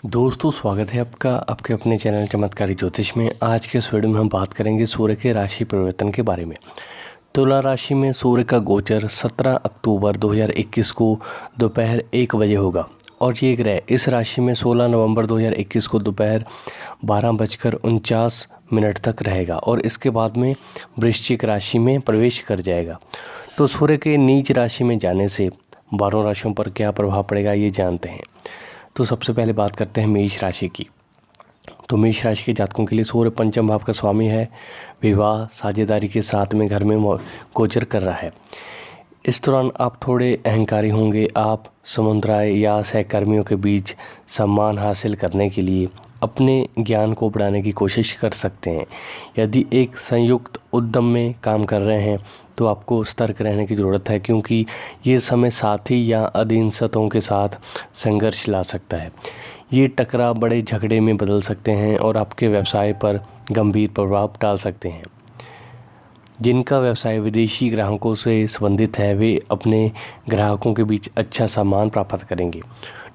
दोस्तों, स्वागत है आपका आपके अपने चैनल चमत्कारी ज्योतिष में। आज के इस वीडियो में हम बात करेंगे सूर्य के राशि परिवर्तन के बारे में। तुला राशि में सूर्य का गोचर 17 अक्टूबर 2021 को दोपहर 1 बजे होगा और ये ग्रह इस राशि में 16 नवंबर 2021 को दोपहर 12:49 तक रहेगा और इसके बाद में वृश्चिक राशि में प्रवेश कर जाएगा। तो सूर्य के नीच राशि में जाने से 12 राशियों पर क्या प्रभाव पड़ेगा ये जानते हैं। तो सबसे पहले बात करते हैं मेष राशि की। तो मेष राशि के जातकों के लिए सूर्य पंचम भाव का स्वामी है। विवाह साझेदारी के साथ में घर में गोचर कर रहा है। इस दौरान आप थोड़े अहंकारी होंगे। आप समुदाय या सहकर्मियों के बीच सम्मान हासिल करने के लिए अपने ज्ञान को बढ़ाने की कोशिश कर सकते हैं। यदि एक संयुक्त उद्यम में काम कर रहे हैं तो आपको सतर्क रहने की ज़रूरत है, क्योंकि ये समय साथी या अधीनस्थों के साथ संघर्ष ला सकता है। ये टकराव बड़े झगड़े में बदल सकते हैं और आपके व्यवसाय पर गंभीर प्रभाव डाल सकते हैं। जिनका व्यवसाय विदेशी ग्राहकों से संबंधित है वे अपने ग्राहकों के बीच अच्छा सम्मान प्राप्त करेंगे।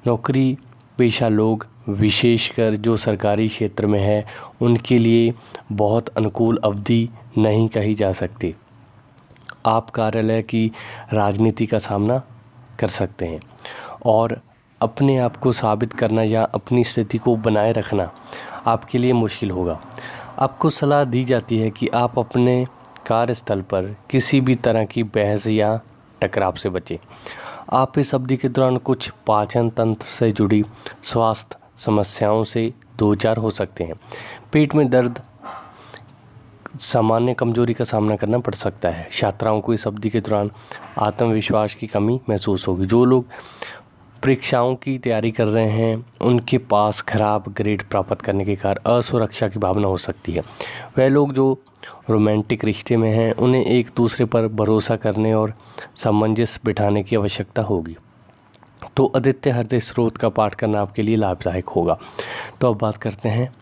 नौकरी पेशा लोग, विशेषकर जो सरकारी क्षेत्र में है, उनके लिए बहुत अनुकूल अवधि नहीं कही जा सकती। आप कार्यालय की राजनीति का सामना कर सकते हैं और अपने आप को साबित करना या अपनी स्थिति को बनाए रखना आपके लिए मुश्किल होगा। आपको सलाह दी जाती है कि आप अपने कार्यस्थल पर किसी भी तरह की बहस या टकराव से बचें। आप इस अवधि के दौरान कुछ पाचन तंत्र से जुड़ी स्वास्थ्य समस्याओं से दो चार हो सकते हैं। पेट में दर्द, सामान्य कमजोरी का सामना करना पड़ सकता है। छात्राओं को इस अवधि के दौरान आत्मविश्वास की कमी महसूस होगी। जो लोग परीक्षाओं की तैयारी कर रहे हैं उनके पास खराब ग्रेड प्राप्त करने के कारण असुरक्षा की भावना हो सकती है। वह लोग जो रोमांटिक रिश्ते में हैं उन्हें एक दूसरे पर भरोसा करने और सामंजस्य बिठाने की आवश्यकता होगी। तो आदित्य हृदय स्रोत का पाठ करना आपके लिए लाभदायक होगा। तो अब बात करते हैं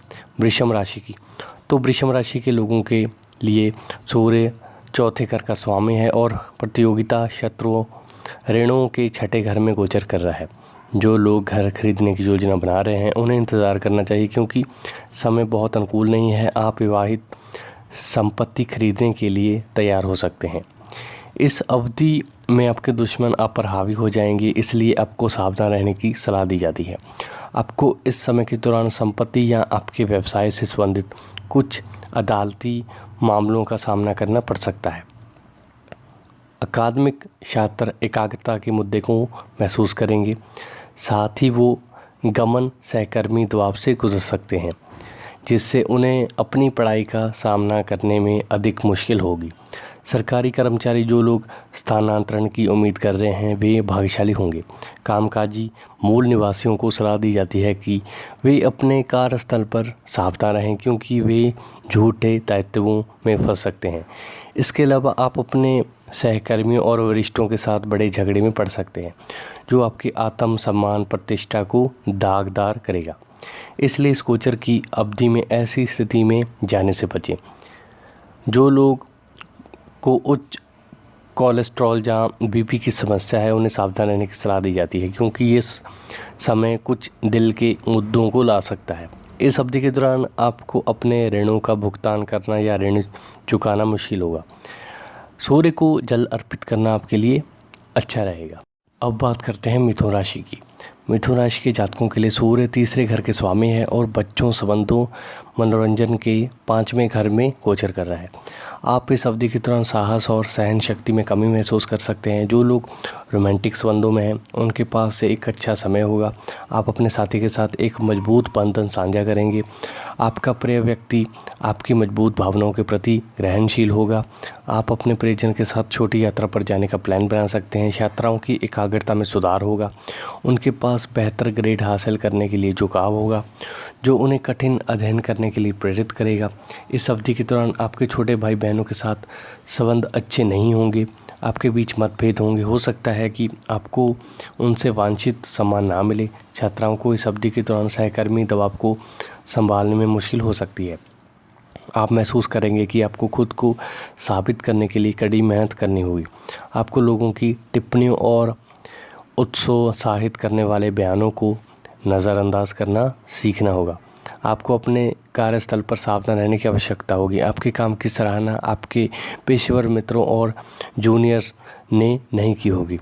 वृषभ राशि की। तो वृषभ राशि के लोगों के लिए सूर्य चौथे घर का स्वामी है और प्रतियोगिता, शत्रुओं, ऋणों के छठे घर में गोचर कर रहा है। जो लोग घर खरीदने की योजना बना रहे हैं उन्हें इंतज़ार करना चाहिए, क्योंकि समय बहुत अनुकूल नहीं है। आप विवाहित संपत्ति खरीदने के लिए तैयार हो सकते हैं। इस अवधि में आपके दुश्मन आप पर हावी हो जाएंगे, इसलिए आपको सावधान रहने की सलाह दी जाती है। आपको इस समय के दौरान संपत्ति या आपके व्यवसाय से संबंधित कुछ अदालती मामलों का सामना करना पड़ सकता है। अकादमिक छात्र एकाग्रता के मुद्दे को महसूस करेंगे, साथ ही वो गमन सहकर्मी दबाव से गुजर सकते हैं, जिससे उन्हें अपनी पढ़ाई का सामना करने में अधिक मुश्किल होगी। सरकारी कर्मचारी जो लोग स्थानांतरण की उम्मीद कर रहे हैं वे भाग्यशाली होंगे। कामकाजी मूल निवासियों को सलाह दी जाती है कि वे अपने कार्यस्थल पर सावधान रहें, क्योंकि वे झूठे दायित्वों में फंस सकते हैं। इसके अलावा आप अपने सहकर्मियों और वरिष्ठों के साथ बड़े झगड़े में पड़ सकते हैं, जो आपकी आत्म सम्मान प्रतिष्ठा को दागदार करेगा। इसलिए इस गोचर की अवधि में ऐसी स्थिति में जाने से बचें। जो लोग को उच्च कोलेस्ट्रॉल या बीपी की समस्या है उन्हें सावधान रहने की सलाह दी जाती है, क्योंकि ये समय कुछ दिल के मुद्दों को ला सकता है। इस अवधि के दौरान आपको अपने ऋणों का भुगतान करना या ऋण चुकाना मुश्किल होगा। सूर्य को जल अर्पित करना आपके लिए अच्छा रहेगा। अब बात करते हैं मिथुन राशि की। मिथुन राशि के जातकों के लिए सूर्य तीसरे घर के स्वामी है और बच्चों, संबंधों, मनोरंजन के 5वें घर में गोचर कर रहा है। आप इस अवधि के दौरान साहस और सहन शक्ति में कमी महसूस कर सकते हैं। जो लोग रोमांटिक संबंधों में हैं उनके पास से एक अच्छा समय होगा। आप अपने साथी के साथ एक मजबूत बंधन साझा करेंगे। आपका प्रिय व्यक्ति आपकी मजबूत भावनाओं के प्रति ग्रहणशील होगा। आप अपने प्रियजन के साथ छोटी यात्रा पर जाने का प्लान बना सकते हैं। छात्राओं की एकाग्रता में सुधार होगा। उनके पास बेहतर ग्रेड हासिल करने के लिए झुकाव होगा, जो उन्हें कठिन अध्ययन करने के लिए प्रेरित करेगा। इस अवधि के दौरान आपके छोटे भाई बहनों के साथ संबंध अच्छे नहीं होंगे। आपके बीच मतभेद होंगे। हो सकता है कि आपको उनसे वांछित सम्मान ना मिले। छात्राओं को इस अवधि के दौरान सहकर्मी दबाव को संभालने में मुश्किल हो सकती है। आप महसूस करेंगे कि आपको खुद को साबित करने के लिए कड़ी मेहनत करनी होगी। आपको लोगों की टिप्पणियों और उत्साहित करने वाले बयानों को नज़रअंदाज करना सीखना होगा। आपको अपने कार्यस्थल पर सावधान रहने की आवश्यकता होगी। आपके काम की सराहना आपके पेशेवर मित्रों और जूनियर ने नहीं की होगी।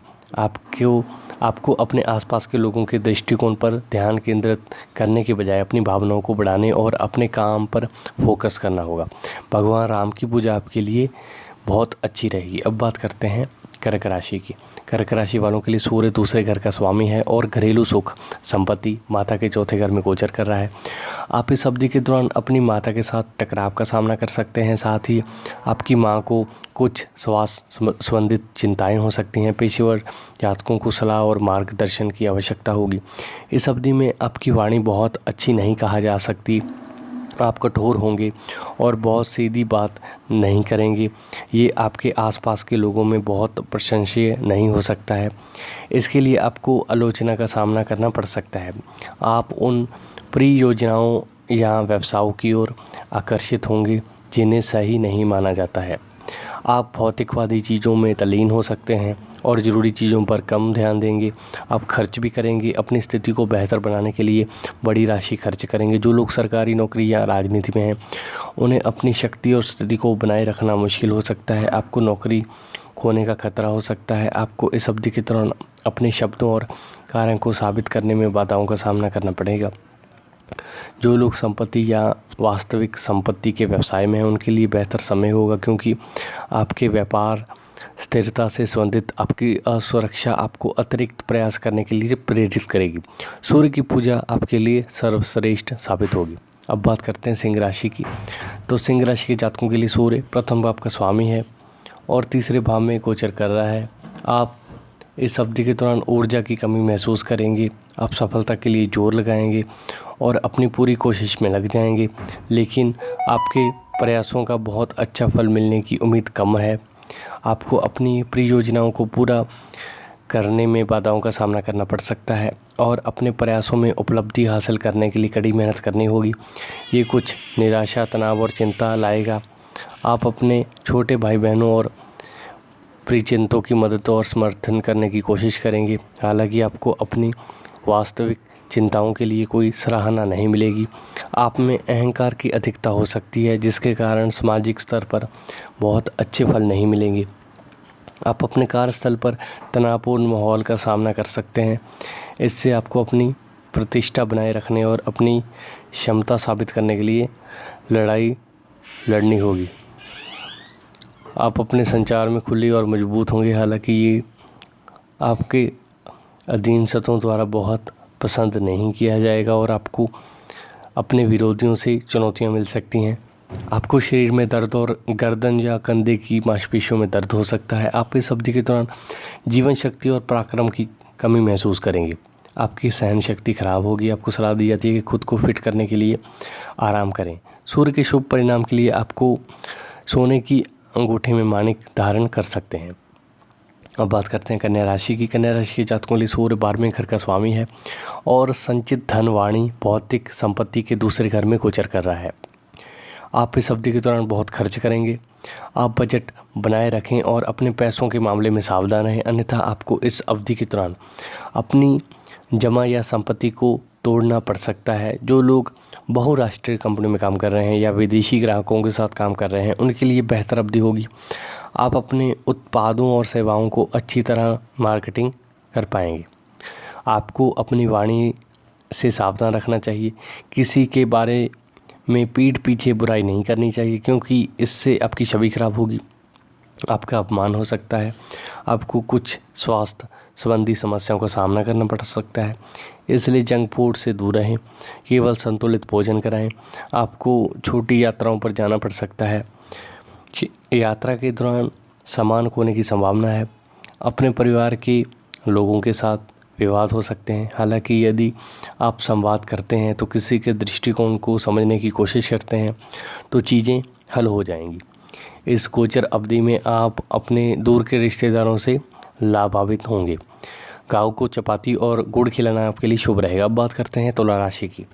आपको अपने आसपास के लोगों के दृष्टिकोण पर ध्यान केंद्रित करने के बजाय अपनी भावनाओं को बढ़ाने और अपने काम पर फोकस करना होगा। भगवान राम की पूजा आपके लिए बहुत अच्छी रहेगी। अब बात करते हैं कर्क राशि की। कर्क राशि वालों के लिए सूर्य दूसरे घर का स्वामी है और घरेलू सुख, संपत्ति, माता के चौथे घर में गोचर कर रहा है। आप इस अवधि के दौरान अपनी माता के साथ टकराव का सामना कर सकते हैं। साथ ही आपकी मां को कुछ स्वास्थ्य संबंधित चिंताएं हो सकती हैं। पेशेवर जातकों को सलाह और मार्गदर्शन की आवश्यकता होगी। इस अवधि में आपकी वाणी बहुत अच्छी नहीं कहा जा सकती। आप कठोर होंगे और बहुत सीधी बात नहीं करेंगे। ये आपके आसपास के लोगों में बहुत प्रशंसनीय नहीं हो सकता है। इसके लिए आपको आलोचना का सामना करना पड़ सकता है। आप उन परियोजनाओं या व्यवसायों की ओर आकर्षित होंगे जिन्हें सही नहीं माना जाता है। आप भौतिकवादी चीज़ों में तल्लीन हो सकते हैं और ज़रूरी चीज़ों पर कम ध्यान देंगे। आप खर्च भी करेंगे। अपनी स्थिति को बेहतर बनाने के लिए बड़ी राशि खर्च करेंगे। जो लोग सरकारी नौकरी या राजनीति में हैं उन्हें अपनी शक्ति और स्थिति को बनाए रखना मुश्किल हो सकता है। आपको नौकरी खोने का खतरा हो सकता है। आपको इस अवधि के दौरान अपने शब्दों और कार्यों को साबित करने में बाधाओं का सामना करना पड़ेगा। जो लोग संपत्ति या वास्तविक संपत्ति के व्यवसाय में हैं उनके लिए बेहतर समय होगा, क्योंकि आपके व्यापार स्थिरता से संबंधित आपकी असुरक्षा आपको अतिरिक्त प्रयास करने के लिए प्रेरित करेगी। सूर्य की पूजा आपके लिए सर्वश्रेष्ठ साबित होगी। अब बात करते हैं सिंह राशि की। तो सिंह राशि के जातकों के लिए सूर्य प्रथम भाव का स्वामी है और तीसरे भाव में गोचर कर रहा है। आप इस अवधि के दौरान ऊर्जा की कमी महसूस करेंगे। आप सफलता के लिए जोर लगाएंगे और अपनी पूरी कोशिश में लग जाएंगे, लेकिन आपके प्रयासों का बहुत अच्छा फल मिलने की उम्मीद कम है। आपको अपनी परियोजनाओं को पूरा करने में बाधाओं का सामना करना पड़ सकता है और अपने प्रयासों में उपलब्धि हासिल करने के लिए कड़ी मेहनत करनी होगी। ये कुछ निराशा, तनाव और चिंता लाएगा। आप अपने छोटे भाई बहनों और परिचितों की मदद और समर्थन करने की कोशिश करेंगे। हालांकि आपको अपनी वास्तविक चिंताओं के लिए कोई सराहना नहीं मिलेगी। आप में अहंकार की अधिकता हो सकती है, जिसके कारण सामाजिक स्तर पर बहुत अच्छे फल नहीं मिलेंगे। आप अपने कार्यस्थल पर तनावपूर्ण माहौल का सामना कर सकते हैं। इससे आपको अपनी प्रतिष्ठा बनाए रखने और अपनी क्षमता साबित करने के लिए लड़ाई लड़नी होगी। आप अपने संचार में खुले और मजबूत होंगे। हालांकि ये आपके अधीनस्थों द्वारा बहुत पसंद नहीं किया जाएगा और आपको अपने विरोधियों से चुनौतियां मिल सकती हैं। आपको शरीर में दर्द और गर्दन या कंधे की मांसपेशियों में दर्द हो सकता है। आप इस अवधि के दौरान जीवन शक्ति और पराक्रम की कमी महसूस करेंगे। आपकी सहन शक्ति खराब होगी। आपको सलाह दी जाती है कि खुद को फिट करने के लिए आराम करें। सूर्य के शुभ परिणाम के लिए आपको सोने की अंगूठे में माणिक धारण कर सकते हैं। अब बात करते हैं कन्या राशि की। कन्या राशि के जातकों के लिए सूर्य 12वें घर का स्वामी है और संचित धन, वाणी, भौतिक संपत्ति के दूसरे घर में गोचर कर रहा है। आप इस अवधि के दौरान बहुत खर्च करेंगे। आप बजट बनाए रखें और अपने पैसों के मामले में सावधान रहें, अन्यथा आपको इस अवधि के दौरान अपनी जमा या संपत्ति को तोड़ना पड़ सकता है। जो लोग बहुराष्ट्रीय कंपनी में काम कर रहे हैं या विदेशी ग्राहकों के साथ काम कर रहे हैं उनके लिए बेहतर अवधि होगी। आप अपने उत्पादों और सेवाओं को अच्छी तरह मार्केटिंग कर पाएंगे। आपको अपनी वाणी से सावधान रखना चाहिए। किसी के बारे में पीठ पीछे बुराई नहीं करनी चाहिए, क्योंकि इससे आपकी छवि खराब होगी, आपका अपमान हो सकता है। आपको कुछ स्वास्थ्य संबंधी समस्याओं का सामना करना पड़ सकता है, इसलिए जंक फूड से दूर रहें। केवल संतुलित भोजन कराएं। आपको छोटी यात्राओं पर जाना पड़ सकता है। यात्रा के दौरान सामान खोने की संभावना है। अपने परिवार के लोगों के साथ विवाद हो सकते हैं। हालांकि यदि आप संवाद करते हैं तो किसी के दृष्टिकोण को समझने की कोशिश करते हैं तो चीज़ें हल हो जाएंगी। इस गोचर अवधि में आप अपने दूर के रिश्तेदारों से लाभान्वित होंगे। गाँव को चपाती और गुड़ खिलाना आपके लिए शुभ रहेगा। अब बात करते हैं तुला राशि की।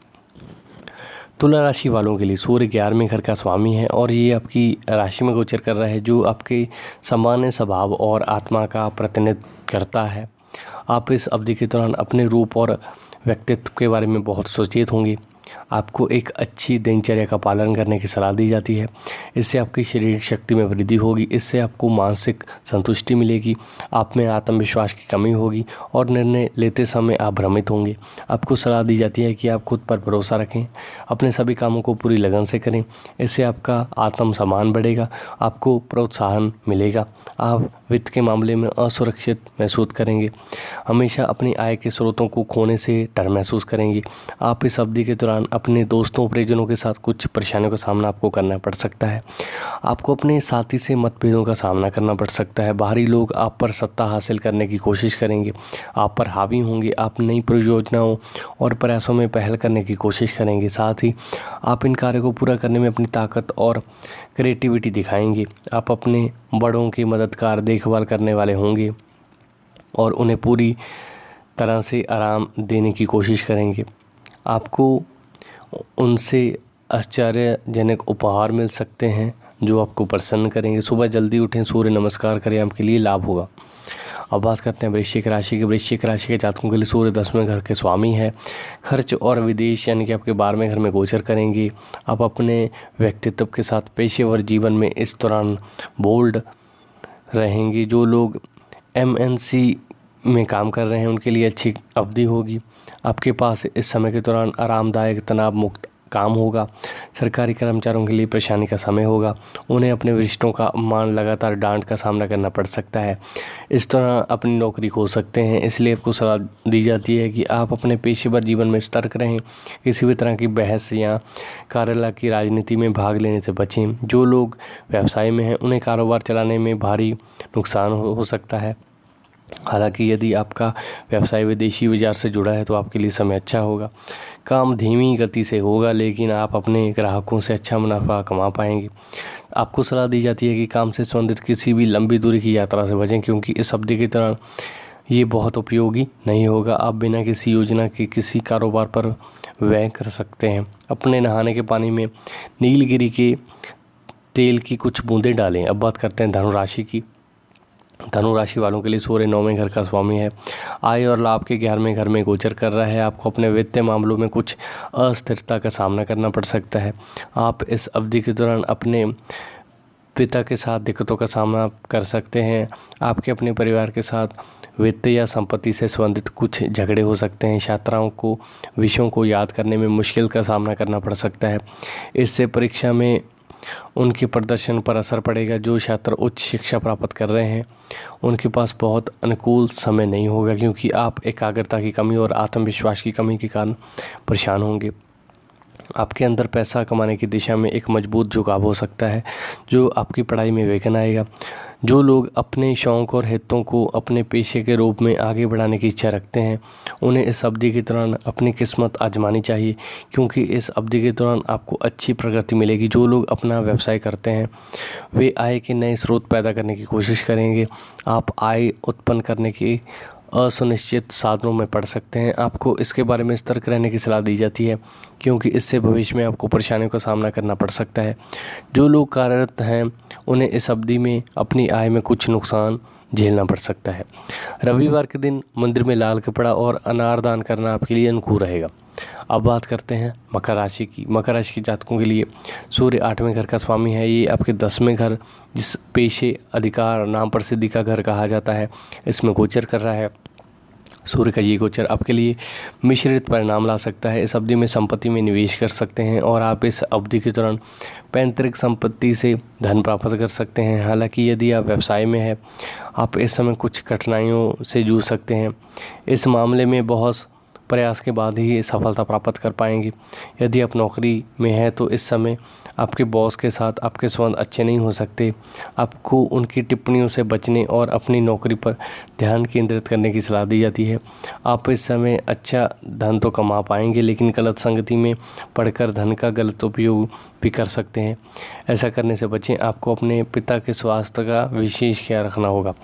तुला राशि वालों के लिए सूर्य 11वें घर का स्वामी है और ये आपकी राशि में गोचर कर रहा है, जो आपके सामान्य स्वभाव और आत्मा का प्रतिनिधित्व करता है। आप इस अवधि के दौरान अपने रूप और व्यक्तित्व के बारे में बहुत सचेत होंगे। आपको एक अच्छी दिनचर्या का पालन करने की सलाह दी जाती है। इससे आपकी शारीरिक शक्ति में वृद्धि होगी, इससे आपको मानसिक संतुष्टि मिलेगी, आप में आत्मविश्वास की कमी होगी और निर्णय लेते समय आप भ्रमित होंगे। आपको सलाह दी जाती है कि आप खुद पर भरोसा रखें, अपने सभी कामों को पूरी लगन से करें। इससे आपका आत्मसम्मान बढ़ेगा, आपको प्रोत्साहन मिलेगा, आप वित्त के मामले में असुरक्षित महसूस करेंगे, हमेशा अपनी आय के स्रोतों को खोने से डर महसूस करेंगे। आप इस अवधि के दौरान अपने दोस्तों परिजनों के साथ कुछ परेशानियों का सामना आपको करना पड़ सकता है। आपको अपने साथी से मतभेदों का सामना करना पड़ सकता है। बाहरी लोग आप पर सत्ता हासिल करने की कोशिश करेंगे, आप पर हावी होंगे, आप नई परियोजनाओं और प्रयासों में पहल करने की कोशिश करेंगे। साथ ही आप इन कार्यों को पूरा करने में अपनी ताकत और क्रिएटिविटी दिखाएंगे। आप अपने बड़ों के मददगार देखभाल करने वाले होंगे और उन्हें पूरी तरह से आराम देने की कोशिश करेंगे। आपको उनसे आश्चर्यजनक उपहार मिल सकते हैं जो आपको प्रसन्न करेंगे। सुबह जल्दी उठें, सूर्य नमस्कार करें, आपके लिए लाभ होगा। अब बात करते हैं वृश्चिक राशि की। वृश्चिक राशि के जातकों के लिए सूर्य 10वें घर के स्वामी है। खर्च और विदेश यानी कि आपके 12वें घर में गोचर करेंगे। आप अपने व्यक्तित्व के साथ पेशेवर जीवन में इस दौरान बोल्ड रहेंगे। जो लोग MNC में काम कर रहे हैं उनके लिए अच्छी अवधि होगी। आपके पास इस समय के दौरान आरामदायक तनाव मुक्त काम होगा। सरकारी कर्मचारियों के लिए परेशानी का समय होगा, उन्हें अपने वरिष्ठों का अपमान, लगातार डांट का सामना करना पड़ सकता है। इस तरह अपनी नौकरी खो सकते हैं। इसलिए आपको सलाह दी जाती है कि आप अपने पेशेवर जीवन में सतर्क रहें, किसी भी तरह की बहस या कार्यालय की राजनीति में भाग लेने से बचें। जो लोग व्यवसाय में हैं उन्हें कारोबार चलाने में भारी नुकसान हो सकता है। हालांकि यदि आपका व्यवसाय विदेशी बाजार से जुड़ा है तो आपके लिए समय अच्छा होगा। काम धीमी गति से होगा लेकिन आप अपने ग्राहकों से अच्छा मुनाफा कमा पाएंगे। आपको सलाह दी जाती है कि काम से संबंधित किसी भी लंबी दूरी की यात्रा से बचें, क्योंकि इस अवधि के दौरान ये बहुत उपयोगी नहीं होगा। आप बिना किसी योजना के किसी कारोबार पर व्यय कर सकते हैं। अपने नहाने के पानी में नीलगिरी के तेल की कुछ बूंदें डालें। अब बात करते हैं धनु राशि की। धनु राशि वालों के लिए सूर्य 9वें घर का स्वामी है। आय और लाभ के 11वें घर में गोचर कर रहा है। आपको अपने वित्तीय मामलों में कुछ अस्थिरता का सामना करना पड़ सकता है। आप इस अवधि के दौरान अपने पिता के साथ दिक्कतों का सामना कर सकते हैं। आपके अपने परिवार के साथ वित्त या संपत्ति से संबंधित कुछ झगड़े हो सकते हैं। छात्राओं को विषयों को याद करने में मुश्किल का सामना करना पड़ सकता है। इससे परीक्षा में उनके प्रदर्शन पर असर पड़ेगा। जो छात्र उच्च शिक्षा प्राप्त कर रहे हैं उनके पास बहुत अनुकूल समय नहीं होगा, क्योंकि आप एकाग्रता की कमी और आत्मविश्वास की कमी के कारण परेशान होंगे। आपके अंदर पैसा कमाने की दिशा में एक मजबूत झुकाव हो सकता है जो आपकी पढ़ाई में विघ्न आएगा। जो लोग अपने शौक़ और हितों को अपने पेशे के रूप में आगे बढ़ाने की इच्छा रखते हैं उन्हें इस अवधि के दौरान अपनी किस्मत आजमानी चाहिए, क्योंकि इस अवधि के दौरान आपको अच्छी प्रगति मिलेगी। जो लोग अपना व्यवसाय करते हैं वे आय के नए स्रोत पैदा करने की कोशिश करेंगे। आप आय उत्पन्न करने की असुनिश्चित साधनों में पड़ सकते हैं। आपको इसके बारे में सतर्क रहने की सलाह दी जाती है, क्योंकि इससे भविष्य में आपको परेशानियों का सामना करना पड़ सकता है। जो लोग कार्यरत हैं उन्हें इस अवधि में अपनी आय में कुछ नुकसान झेलना पड़ सकता है। रविवार के दिन मंदिर में लाल कपड़ा और अनार दान करना आपके लिए अनुकूल रहेगा। अब बात करते हैं मकर राशि की। मकर राशि के जातकों के लिए सूर्य 8वें घर का स्वामी है। ये आपके 10वें घर, जिस पेशे, अधिकार, नाम प्रसिद्धि का घर कहा जाता है, इसमें गोचर कर रहा है। सूर्य का ये गोचर आपके लिए मिश्रित परिणाम ला सकता है। इस अवधि में संपत्ति में निवेश कर सकते हैं और आप इस अवधि के दौरान पैतृक संपत्ति से धन प्राप्त कर सकते हैं। हालांकि यदि आप व्यवसाय में हैं आप इस समय कुछ कठिनाइयों से जूझ सकते हैं। इस मामले में बहुत प्रयास के बाद ही सफलता प्राप्त कर पाएंगे। यदि आप नौकरी में हैं तो इस समय आपके बॉस के साथ आपके संबंध अच्छे नहीं हो सकते। आपको उनकी टिप्पणियों से बचने और अपनी नौकरी पर ध्यान केंद्रित करने की सलाह दी जाती है। आप इस समय अच्छा धन तो कमा पाएंगे, लेकिन गलत संगति में पढ़कर धन का गलत उपयोग भी कर सकते हैं। ऐसा करने से बचें। आपको अपने पिता के स्वास्थ्य का विशेष ख्याल रखना होगा,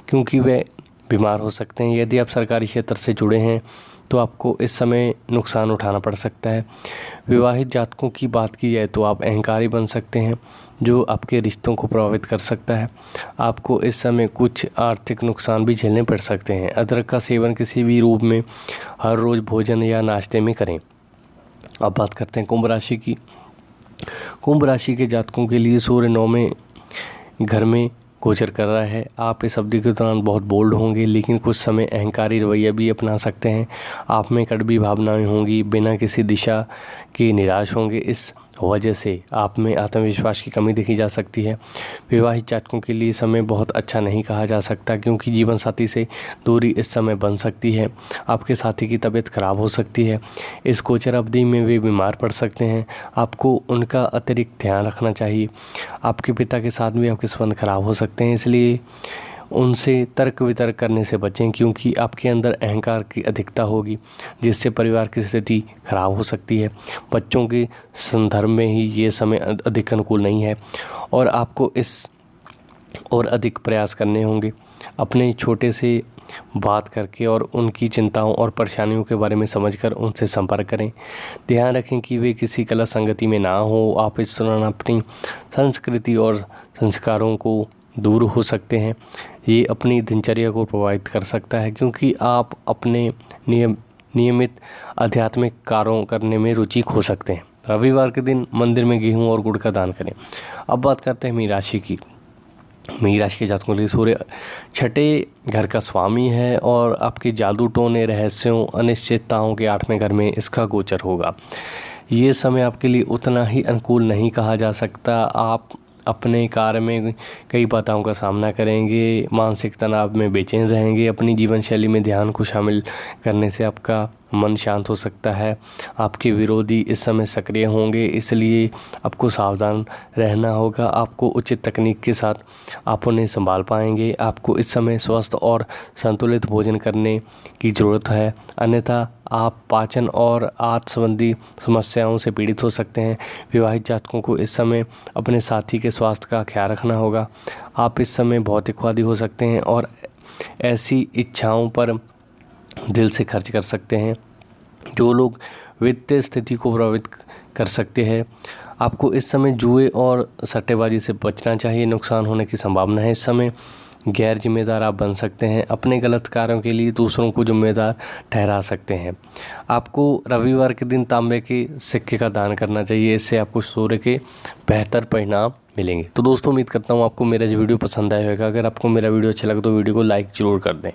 क्योंकि वे बीमार हो सकते हैं। यदि आप सरकारी क्षेत्र से जुड़े हैं तो आपको इस समय नुकसान उठाना पड़ सकता है। विवाहित जातकों की बात की जाए तो आप अहंकारी बन सकते हैं, जो आपके रिश्तों को प्रभावित कर सकता है। आपको इस समय कुछ आर्थिक नुकसान भी झेलने पड़ सकते हैं। अदरक का सेवन किसी भी रूप में हर रोज़ भोजन या नाश्ते में करें। अब बात करते हैं कुंभ राशि की। कुंभ राशि के जातकों के लिए सूर्य 9वें घर में गोचर कर रहा है। आप इस अवधि के दौरान बहुत बोल्ड होंगे, लेकिन कुछ समय अहंकारी रवैया भी अपना सकते हैं। आप में कड़वी भावनाएं होंगी, बिना किसी दिशा के निराश होंगे। इस वजह से आप में आत्मविश्वास की कमी देखी जा सकती है। विवाहित जातकों के लिए समय बहुत अच्छा नहीं कहा जा सकता, क्योंकि जीवन साथी से दूरी इस समय बन सकती है। आपके साथी की तबीयत खराब हो सकती है। इस गोचर अवधि में वे बीमार पड़ सकते हैं। आपको उनका अतिरिक्त ध्यान रखना चाहिए। आपके पिता के साथ भी आपके संबंध खराब हो सकते हैं, इसलिए उनसे तर्क वितर्क करने से बचें, क्योंकि आपके अंदर अहंकार की अधिकता होगी, जिससे परिवार की स्थिति खराब हो सकती है। बच्चों के संदर्भ में ही ये समय अधिक अनुकूल नहीं है और आपको इस और अधिक प्रयास करने होंगे। अपने छोटे से बात करके और उनकी चिंताओं और परेशानियों के बारे में समझकर उनसे संपर्क करें। ध्यान रखें कि वे किसी गलत संगति में ना हो। आप इस दौरान अपनी संस्कृति और संस्कारों को दूर हो सकते हैं। ये अपनी दिनचर्या को प्रभावित कर सकता है, क्योंकि आप अपने नियमित आध्यात्मिक कार्यों करने में रुचि खो सकते हैं। रविवार के दिन मंदिर में गेहूं और गुड़ का दान करें। अब बात करते हैं मीन राशि की। मीन राशि के जातकों के लिए सूर्य 6ठे घर का स्वामी है और आपके जादू टोने, रहस्यों, अनिश्चितताओं के 8वें घर में इसका गोचर होगा। ये समय आपके लिए उतना ही अनुकूल नहीं कहा जा सकता। आप अपने कार्य में कई बाधाओं का सामना करेंगे, मानसिक तनाव में बेचैन रहेंगे। अपनी जीवन शैली में ध्यान को शामिल करने से आपका मन शांत हो सकता है। आपके विरोधी इस समय सक्रिय होंगे, इसलिए आपको सावधान रहना होगा। आपको उचित तकनीक के साथ आप उन्हें संभाल पाएंगे। आपको इस समय स्वस्थ और संतुलित भोजन करने की ज़रूरत है, अन्यथा आप पाचन और आंत संबंधी समस्याओं से पीड़ित हो सकते हैं। विवाहित जातकों को इस समय अपने साथी के स्वास्थ्य का ख्याल रखना होगा। आप इस समय भौतिकवादी हो सकते हैं और ऐसी इच्छाओं पर दिल से खर्च कर सकते हैं जो लोग वित्तीय स्थिति को प्रभावित कर सकते हैं। आपको इस समय जुए और सट्टेबाजी से बचना चाहिए, नुकसान होने की संभावना है। इस समय गैर जिम्मेदार आप बन सकते हैं। अपने गलत कार्यों के लिए दूसरों को जिम्मेदार ठहरा सकते हैं। आपको रविवार के दिन तांबे के सिक्के का दान करना चाहिए, इससे आपको सूर्य के बेहतर परिणाम मिलेंगे। तो दोस्तों, उम्मीद करता हूँ आपको मेरा ये वीडियो पसंद आया होगा। अगर आपको मेरा वीडियो अच्छा लगा तो वीडियो को लाइक ज़रूर कर दें।